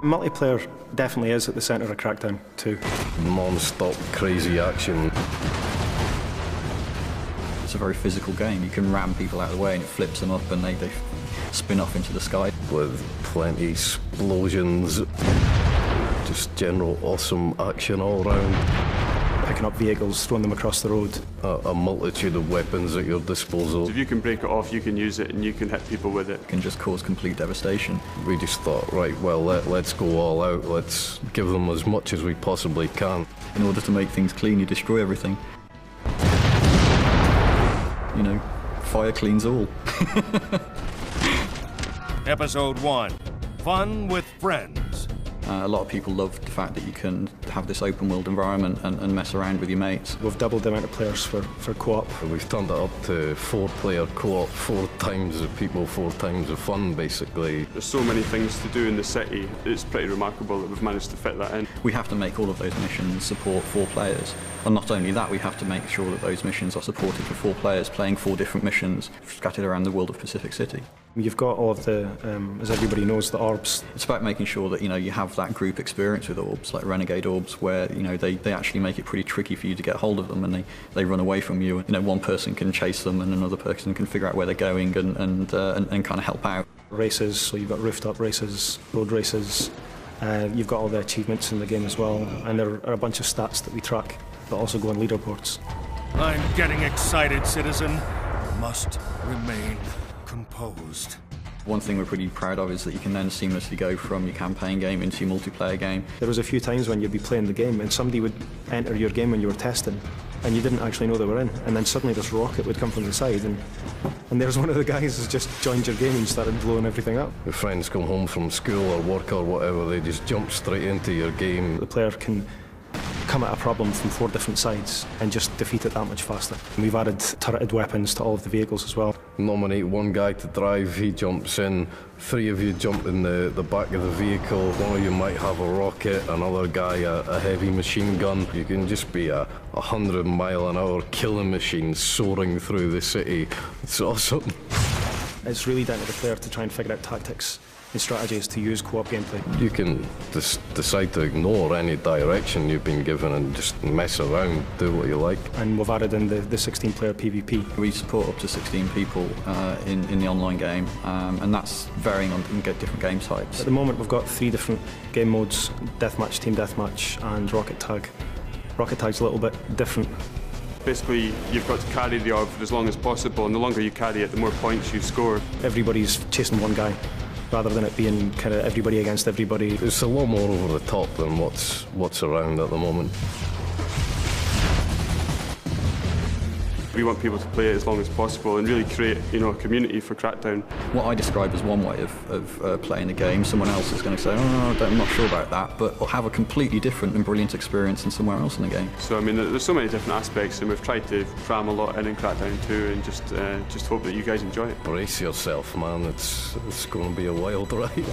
Multiplayer definitely is at the centre of Crackdown 2. Non-stop crazy action. It's a very physical game. You can ram people out of the way and it flips them up and they spin off into the sky. With plenty explosions, just general awesome action all around. Picking up vehicles, throwing them across the road. A multitude of weapons at your disposal. If you can break it off, you can use it and you can hit people with it. It can just cause complete devastation. We just thought, right, well, let's go all out. Let's give them as much as we possibly can. In order to make things clean, you destroy everything. You know, fire cleans all. Episode 1, Fun with Friends. A lot of people love the fact that you can have this open world environment and mess around with your mates. We've doubled the amount of players for co-op. We've turned it up to 4-player co-op, 4 times the people, 4 times the fun, basically. There's so many things to do in the city, it's pretty remarkable that we've managed to fit that in. We have to make all of those missions support 4 players. And not only that, we have to make sure that those missions are supported for 4 players playing 4 different missions scattered around the world of Pacific City. You've got all of the, as everybody knows, the orbs. It's about making sure that, you know, you have that group experience with orbs, like Renegade orbs, where, you know, they actually make it pretty tricky for you to get hold of them and they run away from you. You know, one person can chase them and another person can figure out where they're going and kind of help out. Races, so you've got rooftop races, road races. You've got all the achievements in the game as well, and there are a bunch of stats that we track that also go on leaderboards. I'm getting excited, citizen. You must remain composed. One thing we're pretty proud of is that you can then seamlessly go from your campaign game into your multiplayer game. There was a few times when you'd be playing the game and somebody would enter your game when you were testing and you didn't actually know they were in, and then suddenly this rocket would come from the side and there's one of the guys who's just joined your game and started blowing everything up. If friends come home from school or work or whatever, they just jump straight into your game. The player can come at a problem from 4 different sides and just defeat it that much faster. We've added turreted weapons to all of the vehicles as well. Nominate one guy to drive, he jumps in, 3 of you jump in the back of the vehicle, one of you might have a rocket, another guy a heavy machine gun. You can just be a 100-mile-an-hour killing machine soaring through the city. It's awesome. It's really down to the player to try and figure out tactics and strategies to use co-op gameplay. You can decide to ignore any direction you've been given and just mess around, do what you like. And we've added in the 16-player PvP. We support up to 16 people in the online game, and that's varying on different game types. At the moment we've got 3 different game modes: Deathmatch, Team Deathmatch and Rocket Tag. Rocket Tag's a little bit different. Basically, you've got to carry the orb for as long as possible, and the longer you carry it, the more points you score. Everybody's chasing one guy, rather than it being kind of everybody against everybody. It's a lot more over the top than what's around at the moment. We want people to play it as long as possible and really create, you know, a community for Crackdown. What I describe as one way of playing the game, someone else is going to say, oh, I'm not sure about that, but will have a completely different and brilliant experience than somewhere else in the game. So I mean, there's so many different aspects, and we've tried to cram a lot in Crackdown 2 and just hope that you guys enjoy it. Brace yourself, man. It's going to be a wild ride.